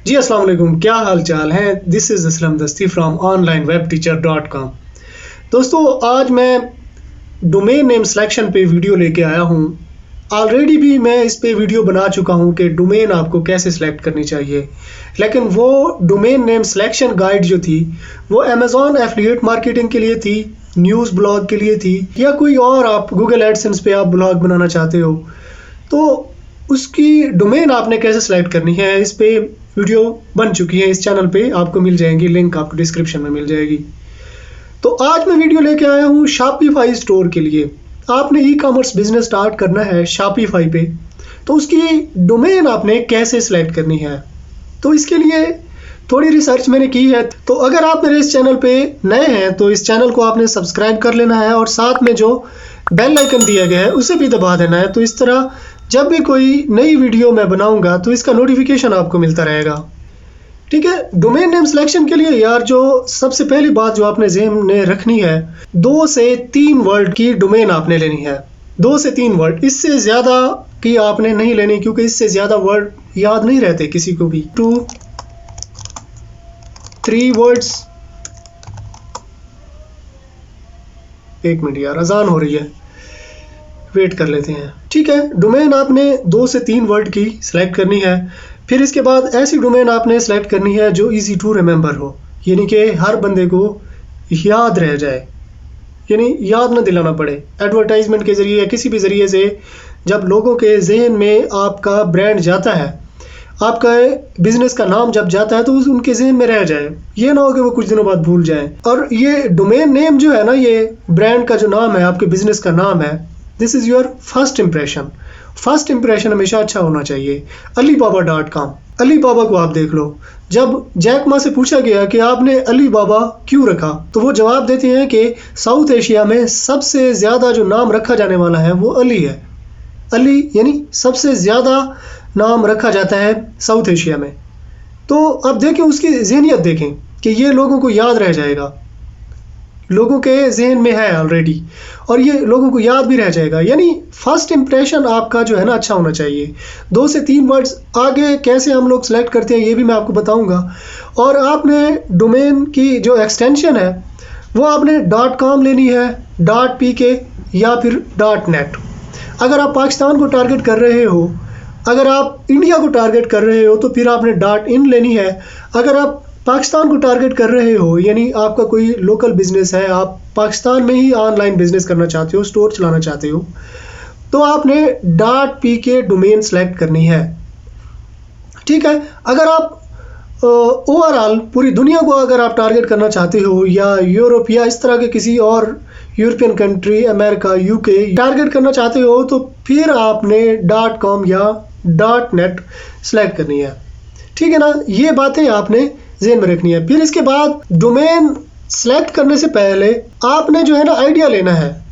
जी अस्सलाम वालेकुम, क्या हाल चाल है। दिस इज़ असलम दस्ती फ्रॉम onlinewebteacher.com। दोस्तों, आज मैं डोमेन नेम सिलेक्शन पे वीडियो लेके आया हूँ। ऑलरेडी भी मैं इस पे वीडियो बना चुका हूँ कि डोमेन आपको कैसे सिलेक्ट करनी चाहिए, लेकिन वो डोमेन नेम सिलेक्शन गाइड जो थी वो अमेज़ॉन एफिलिएट मार्केटिंग के लिए थी, न्यूज़ ब्लॉग के लिए थी, या कोई और आप गूगल एडसेंस पे आप ब्लॉग बनाना चाहते हो तो उसकी डोमेन आपने कैसे सिलेक्ट करनी है, इस पे वीडियो बन चुकी है। इस चैनल पे आपको मिल जाएंगी, लिंक आपको डिस्क्रिप्शन में मिल जाएगी। तो आज मैं वीडियो लेके आया हूँ शॉपिफाई स्टोर के लिए। आपने ई कॉमर्स बिजनेस स्टार्ट करना है शॉपिफाई पे, तो उसकी डोमेन आपने कैसे सिलेक्ट करनी है, तो इसके लिए थोड़ी रिसर्च मैंने की है। तो अगर आप मेरे इस चैनल पे नए हैं तो इस चैनल को आपने सब्सक्राइब कर लेना है और साथ में जो बेल आइकन दिया गया है उसे भी दबा देना है। तो इस तरह जब भी कोई नई वीडियो मैं बनाऊंगा तो इसका नोटिफिकेशन आपको मिलता रहेगा। ठीक है, डोमेन नेम सिलेक्शन के लिए यार जो सबसे पहली बात जो आपने ज़हन में रखनी है, 2 से 3 वर्ड की डोमेन आपने लेनी है। 2 से 3 वर्ड, इससे ज़्यादा की आपने नहीं लेनी, क्योंकि इससे ज़्यादा वर्ड याद नहीं रहते किसी को भी। 2 3 वर्ड्स। एक मिनट यार, अजान हो रही है, वेट कर लेते हैं। ठीक है, डोमेन आपने 2 से 3 वर्ड की सिलेक्ट करनी है। फिर इसके बाद ऐसी डोमेन आपने सेलेक्ट करनी है जो इजी टू रिमेंबर हो, यानी कि हर बंदे को याद रह जाए, यानी याद ना दिलाना पड़े। एडवर्टाइजमेंट के ज़रिए या किसी भी ज़रिए से जब लोगों के जहन में आपका ब्रांड जाता है, आपका बिजनेस का नाम जब जाता है, तो उनके जहन में रह जाए। ये ना हो कि वो कुछ दिनों बाद भूल जाए। और ये डोमेन नेम जो है ना, ये ब्रांड का जो नाम है, आपके बिजनेस का नाम है, this is your first impression. First impression हमेशा अच्छा होना चाहिए। alibaba.com, अलीबाबा को आप देख लो। जब जैक मा से पूछा गया कि आपने अलीबाबा क्यों रखा, तो वो जवाब देते हैं कि साउथ एशिया में सबसे ज़्यादा जो नाम रखा जाने वाला है वो अली है। अली यानी सबसे ज़्यादा नाम रखा जाता है साउथ एशिया में। तो अब देखें, उसकी जहनियत देखें कि ये लोगों को याद रह जाएगा, लोगों के जहन में है ऑलरेडी, और ये लोगों को याद भी रह जाएगा। यानी फर्स्ट इंप्रेशन आपका जो है ना अच्छा होना चाहिए। 2 से 3 वर्ड्स। आगे कैसे हम लोग सेलेक्ट करते हैं ये भी मैं आपको बताऊंगा। और आपने डोमेन की जो एक्सटेंशन है वो आपने .com लेनी है, .pk या फिर .net। अगर आप पाकिस्तान को टारगेट कर रहे हो, अगर आप इंडिया को टारगेट कर रहे हो तो फिर आपने .in लेनी है। अगर आप पाकिस्तान को टारगेट कर रहे हो, यानी आपका कोई लोकल बिजनेस है, आप पाकिस्तान में ही ऑनलाइन बिजनेस करना चाहते हो, स्टोर चलाना चाहते हो, तो आपने .pk डोमेन सेलेक्ट करनी है। ठीक है, अगर आप ओवरऑल पूरी दुनिया को अगर आप टारगेट करना चाहते हो, या यूरोप या इस तरह के किसी और European country, America, UK target करना चाहते हो, तो फिर आपने .com या .net सेलेक्ट करनी है। ठीक है ना, ये बातें आपने ज़हन में रखनी है। फिर इसके बाद डोमेन सेलेक्ट करने से पहले आपने जो है ना आइडिया लेना है।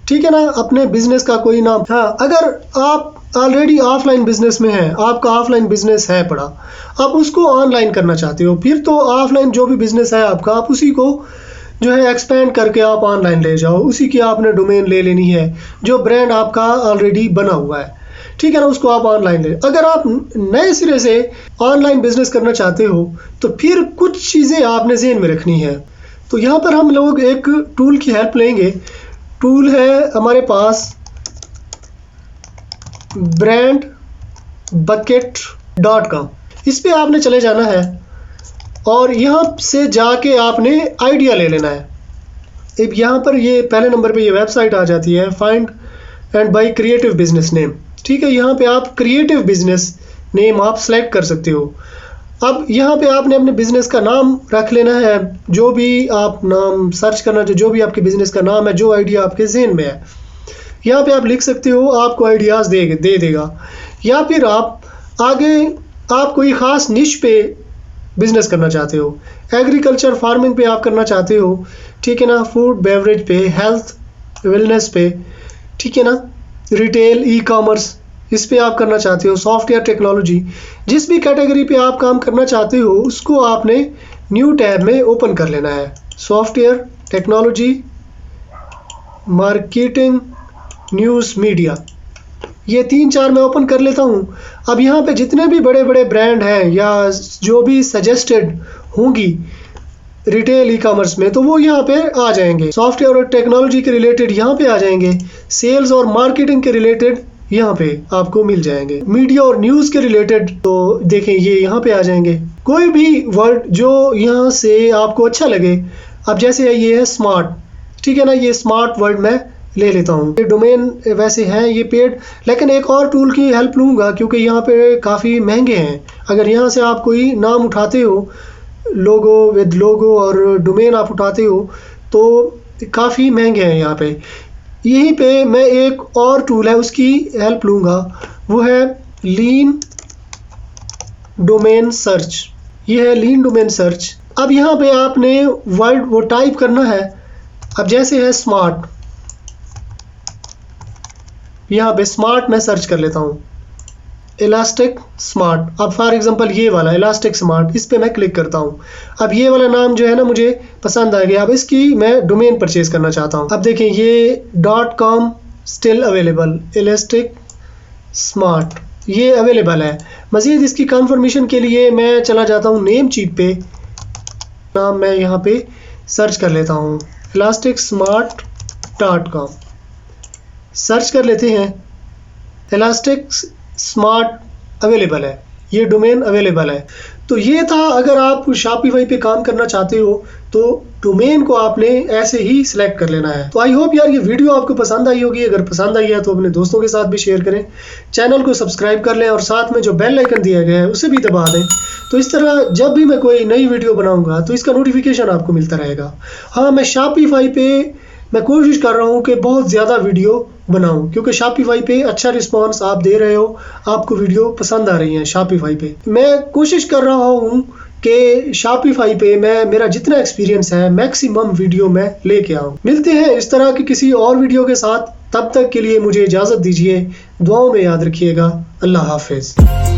ठीक है ना, अपने बिजनेस का कोई नाम। हाँ, अगर आप ऑलरेडी ऑफलाइन बिजनेस में हैं, आपका ऑफलाइन बिजनेस है पड़ा, आप उसको ऑनलाइन करना चाहते हो, फिर तो ऑफलाइन जो भी बिजनेस है आपका, आप उसी को जो है एक्सपेंड करके आप ऑनलाइन ले जाओ। उसी की आपने डोमेन ले लेनी है जो ब्रांड आपका ऑलरेडी बना हुआ है। ठीक है ना, उसको आप ऑनलाइन ले। अगर आप नए सिरे से ऑनलाइन बिजनेस करना चाहते हो तो फिर कुछ चीज़ें आपने ज़हन में रखनी है। तो यहाँ पर हम लोग एक टूल की हेल्प लेंगे। टूल है हमारे पास brandbucket.com। इस पे आपने चले जाना है और यहाँ से जाके आपने आइडिया ले लेना है। अब यहाँ पर ये पहले नंबर पे ये वेबसाइट आ जाती है, find and buy creative business name. ठीक है, यहाँ पे आप क्रिएटिव बिजनेस नेम आप सेलेक्ट कर सकते हो। अब यहाँ पे आपने अपने बिजनेस का नाम रख लेना है, जो भी आप नाम सर्च करना, जो भी आपके बिजनेस का नाम है, जो आइडिया आपके जहन में है, यहाँ पे आप लिख सकते हो, आपको आइडियाज़ दे देगा। या फिर आप आगे आप कोई ख़ास निश पे बिजनेस करना चाहते हो, एग्रीकल्चर फार्मिंग पे आप करना चाहते हो, ठीक है ना, फूड बेवरेज पे, हेल्थ वेलनेस पे, ठीक है ना, रिटेल, ई कॉमर्स, इस पे आप करना चाहते हो, सॉफ्टवेयर टेक्नोलॉजी, जिस भी कैटेगरी पे आप काम करना चाहते हो उसको आपने न्यू टैब में ओपन कर लेना है। Software technology, marketing, news, media, ये 3-4 मैं ओपन कर लेता हूँ। अब यहाँ पे जितने भी बड़े बड़े ब्रांड हैं या जो भी सजेस्टेड होंगी रिटेल ई कॉमर्स में, तो वो यहाँ पे आ जाएंगे। सॉफ्टवेयर और टेक्नोलॉजी के रिलेटेड यहाँ पे आ जाएंगे। सेल्स और मार्केटिंग के रिलेटेड यहाँ पे आपको मिल जाएंगे। मीडिया और न्यूज़ के रिलेटेड तो देखें ये यहाँ पे आ जाएंगे। कोई भी वर्ड जो यहाँ से आपको अच्छा लगे, अब जैसे ये है स्मार्ट, ठीक है ना, ये स्मार्ट वर्ड मैं ले लेता हूँ। ये डोमेन वैसे हैं ये पेड, लेकिन एक और टूल की हेल्प लूँगा क्योंकि यहाँ पे काफ़ी महंगे हैं। अगर यहाँ से आप कोई नाम उठाते हो, लोगो विद लोगो और डोमेन आप उठाते हो तो काफ़ी महंगे हैं यहाँ पे। यहीं पे मैं एक और टूल है उसकी हेल्प लूँगा, वो है लीन डोमेन सर्च। ये है लीन डोमेन सर्च। अब यहाँ पे आपने वर्ड वो टाइप करना है। अब जैसे है स्मार्ट, यहाँ पे स्मार्ट मैं सर्च कर लेता हूँ, इलास्टिक स्मार्ट। अब फॉर एग्जांपल ये वाला इलास्टिक स्मार्ट, इस पे मैं क्लिक करता हूँ। अब ये वाला नाम जो है ना मुझे पसंद आ गया। अब इसकी मैं डोमेन परचेज करना चाहता हूँ। अब देखें ये .com still available, elastic smart ये अवेलेबल है। मज़ीद इसकी कंफर्मेशन के लिए मैं चला जाता हूँ नेम चीट पे, नाम मैं यहाँ पे सर्च कर लेता हूँ elastic-smart.com। सर्च कर लेते हैं, इलास्टिक स्मार्ट अवेलेबल है, ये डोमेन अवेलेबल है। तो ये था, अगर आप शॉपिफाई पे काम करना चाहते हो तो डोमेन को आपने ऐसे ही सिलेक्ट कर लेना है। तो आई होप यार ये वीडियो आपको पसंद आई होगी। अगर पसंद आई है तो अपने दोस्तों के साथ भी शेयर करें, चैनल को सब्सक्राइब कर लें और साथ में जो बेल आइकन दिया गया है उसे भी दबा दें। तो इस तरह जब भी मैं कोई नई वीडियो बनाऊंगा तो इसका नोटिफिकेशन आपको मिलता रहेगा। हाँ, मैं शॉपिफाई पे मैं कोशिश कर रहा हूँ कि बहुत ज़्यादा वीडियो बनाऊँ, क्योंकि शॉपिफाई पे अच्छा रिस्पांस आप दे रहे हो, आपको वीडियो पसंद आ रही है शॉपिफाई पे। मैं कोशिश कर रहा हूँ कि शॉपिफाई पे मैं मेरा जितना एक्सपीरियंस है मैक्सिमम वीडियो मैं लेके आऊँ। मिलते हैं इस तरह की किसी और वीडियो के साथ, तब तक के लिए मुझे इजाज़त दीजिए। दुआओं में याद रखिएगा। अल्लाह हाफिज़।